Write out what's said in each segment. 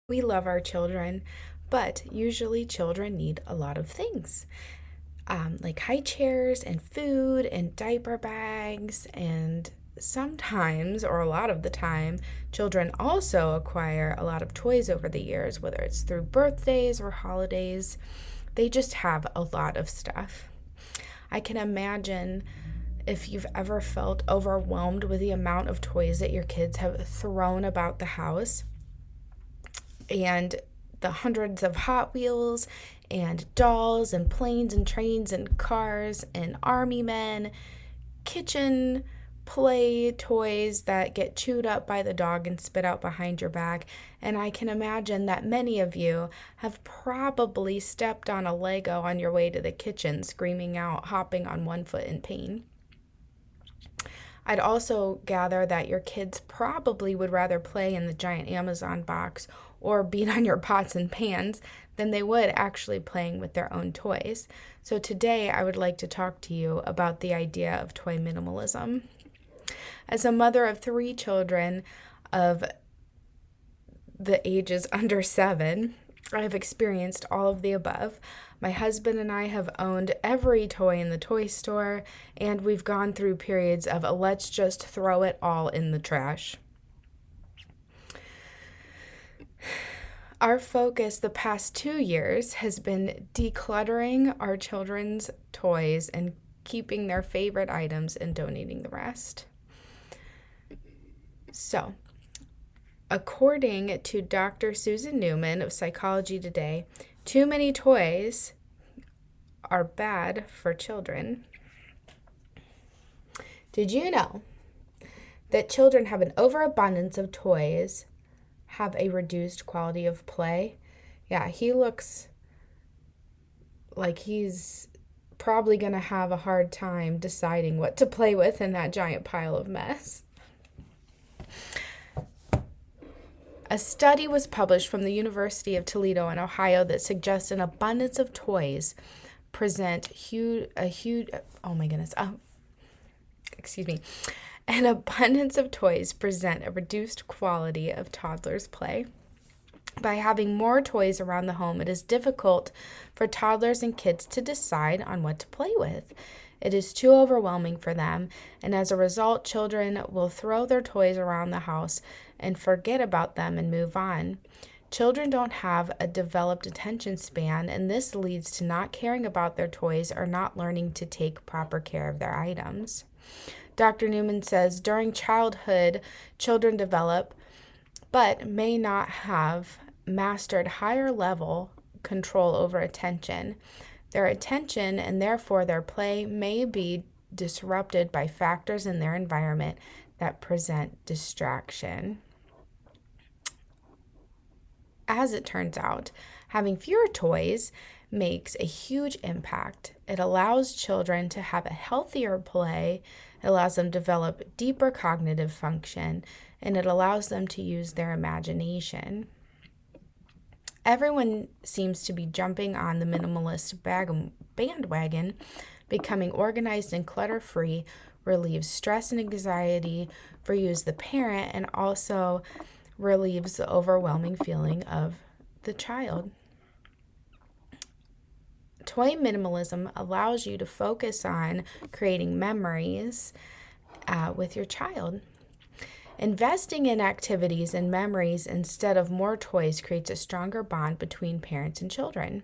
We love our children, but usually children need a lot of things, like high chairs and food and diaper bags. And sometimes, or a lot of the time, children also acquire a lot of toys over the years, whether it's through birthdays or holidays. They just have a lot of stuff. I can imagine if you've ever felt overwhelmed with the amount of toys that your kids have thrown about the house and the hundreds of Hot Wheels and dolls and planes and trains and cars and army men, kitchen play toys that get chewed up by the dog and spit out behind your back. And I can imagine that many of you have probably stepped on a Lego on your way to the kitchen, screaming out, hopping on one foot in pain. I'd also gather that your kids probably would rather play in the giant Amazon box or beat on your pots and pans than they would actually playing with their own toys. So today I would like to talk to you about the idea of toy minimalism. As a mother of 3 children of the ages under 7, I have experienced all of the above. My husband and I have owned every toy in the toy store, and we've gone through periods of let's just throw it all in the trash. Our focus the past 2 years has been decluttering our children's toys and keeping their favorite items and donating the rest. So, according to Dr. Susan Newman of Psychology Today, too many toys are bad for children. Did you know that children have an overabundance of toys, have a reduced quality of play? Yeah, he looks like he's probably going to have a hard time deciding what to play with in that giant pile of mess. A study was published from the University of Toledo in Ohio that suggests an abundance of toys An abundance of toys present a reduced quality of toddlers' play. By having more toys around the home, it is difficult for toddlers and kids to decide on what to play with. It is too overwhelming for them, and as a result, children will throw their toys around the house and forget about them and move on. Children don't have a developed attention span, and this leads to not caring about their toys or not learning to take proper care of their items. Dr. Newman says during childhood, children develop, but may not have mastered higher level control over attention. Their attention and therefore their play may be disrupted by factors in their environment that present distraction. As it turns out, having fewer toys makes a huge impact. It allows children to have a healthier play, it allows them to develop deeper cognitive function, and it allows them to use their imagination. Everyone seems to be jumping on the minimalist bandwagon. Becoming organized and clutter-free relieves stress and anxiety for you as the parent, and also relieves the overwhelming feeling of the child. Toy minimalism allows you to focus on creating memories with your child. Investing in activities and memories instead of more toys creates a stronger bond between parents and children.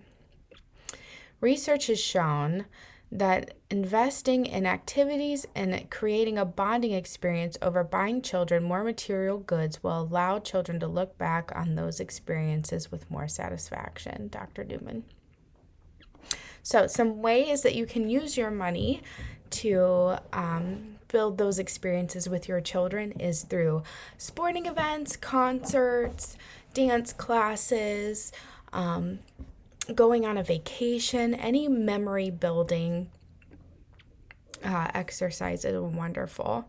Research has shown that investing in activities and creating a bonding experience over buying children more material goods will allow children to look back on those experiences with more satisfaction. Dr. Newman. So some ways that you can use your money to build those experiences with your children is through sporting events, concerts, dance classes, going on a vacation. Any memory building exercise is wonderful.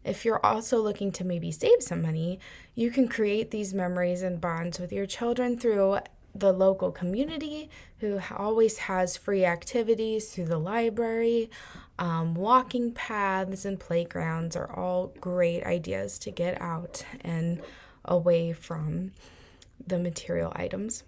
If you're also looking to maybe save some money, you can create these memories and bonds with your children through the local community, who always has free activities through the library. Walking paths and playgrounds are all great ideas to get out and away from the material items.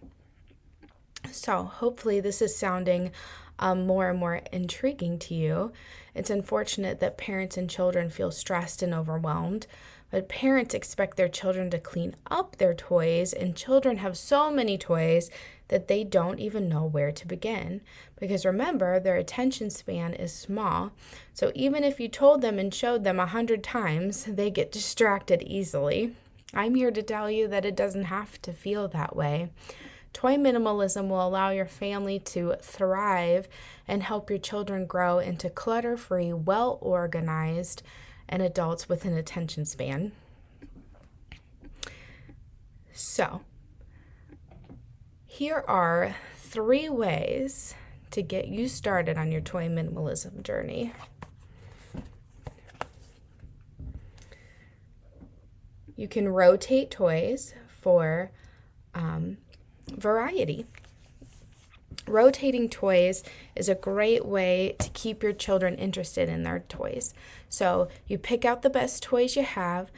So hopefully this is sounding more and more intriguing to you. It's unfortunate that parents and children feel stressed and overwhelmed, but parents expect their children to clean up their toys, and children have so many toys that they don't even know where to begin. Because remember, their attention span is small. So even if you told them and showed them 100 times, they get distracted easily. I'm here to tell you that it doesn't have to feel that way. Toy minimalism will allow your family to thrive and help your children grow into clutter-free, well-organized, and adults with an attention span. So, here are 3 ways to get you started on your toy minimalism journey. You can rotate toys for variety. Rotating toys is a great way to keep your children interested in their toys. So you pick out the best toys you have,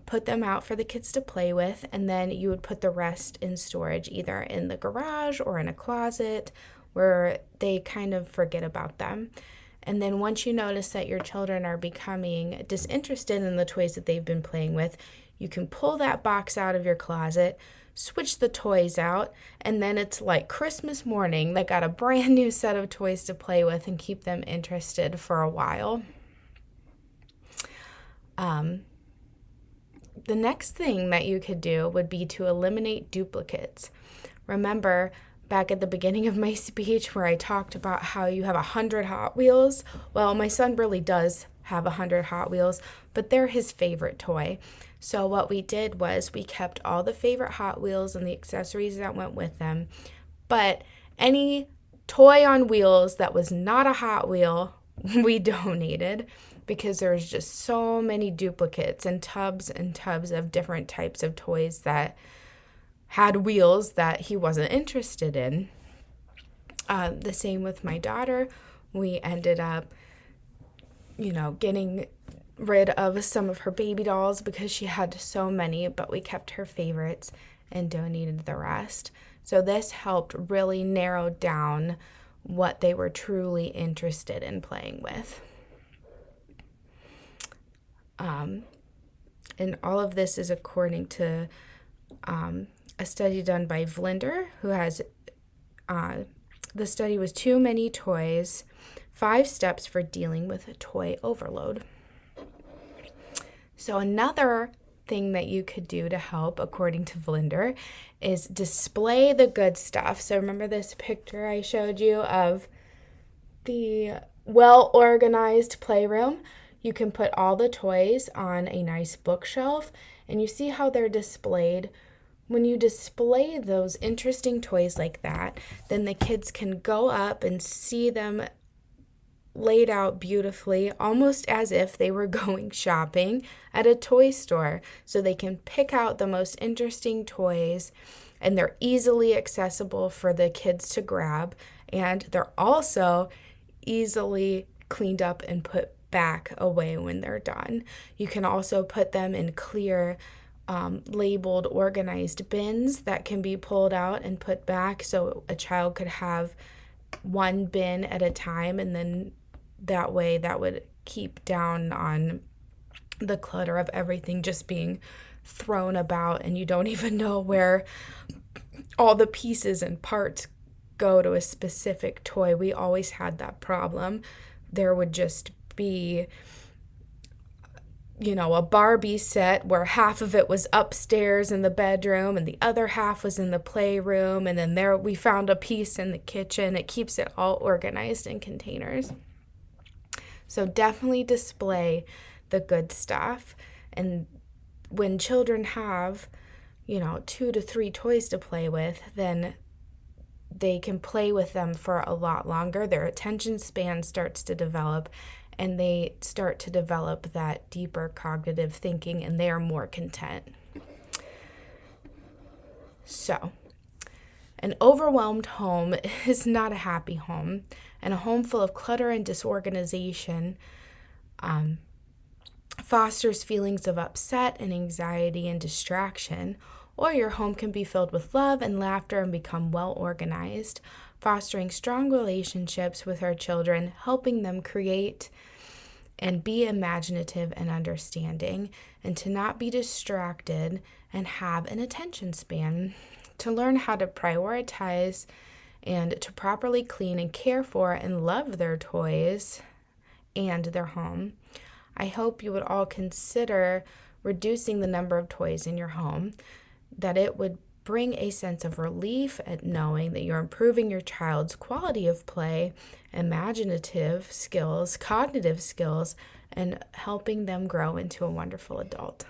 put them out for the kids to play with, and then you would put the rest in storage, either in the garage or in a closet where they kind of forget about them. And then once you notice that your children are becoming disinterested in the toys that they've been playing with, you can pull that box out of your closet, switch the toys out, and then it's like Christmas morning. They got a brand new set of toys to play with and keep them interested for a while. The next thing that you could do would be to eliminate duplicates. Remember back at the beginning of my speech where I talked about how you have 100 Hot Wheels? Well, my son really does have 100 Hot Wheels, but they're his favorite toy. So what we did was we kept all the favorite Hot Wheels and the accessories that went with them, but any toy on wheels that was not a Hot Wheel, we donated, because there's just so many duplicates and tubs of different types of toys that had wheels that he wasn't interested in. The same with my daughter. We ended up, getting rid of some of her baby dolls because she had so many, but we kept her favorites and donated the rest. So this helped really narrow down what they were truly interested in playing with. And all of this is according to a study done by Vlinder, who has, the study was Too Many Toys, 5 Steps for Dealing with a Toy Overload. So another thing that you could do to help, according to Vlinder, is display the good stuff. So remember this picture I showed you of the well-organized playroom? You can put all the toys on a nice bookshelf, and you see how they're displayed. When you display those interesting toys like that, then the kids can go up and see them laid out beautifully, almost as if they were going shopping at a toy store. So they can pick out the most interesting toys, and they're easily accessible for the kids to grab, and they're also easily cleaned up and put back away when they're done. You can also put them in clear labeled organized bins that can be pulled out and put back, so a child could have one bin at a time, and then that way that would keep down on the clutter of everything just being thrown about, and you don't even know where all the pieces and parts go to a specific toy. We always had that problem. There would just be, a Barbie set where half of it was upstairs in the bedroom and the other half was in the playroom, and then there we found a piece in the kitchen. It keeps it all organized in containers. So definitely display the good stuff. And when children have, 2 to 3 toys to play with, then they can play with them for a lot longer. Their attention span starts to develop, and they start to develop that deeper cognitive thinking, and they are more content. So, an overwhelmed home is not a happy home, and a home full of clutter and disorganization fosters feelings of upset and anxiety and distraction, Or your home can be filled with love and laughter and become well organized, fostering strong relationships with our children, helping them create and be imaginative and understanding, and to not be distracted and have an attention span, to learn how to prioritize and to properly clean and care for and love their toys and their home. I hope you would all consider reducing the number of toys in your home, that it would bring a sense of relief at knowing that you're improving your child's quality of play, imaginative skills, cognitive skills, and helping them grow into a wonderful adult.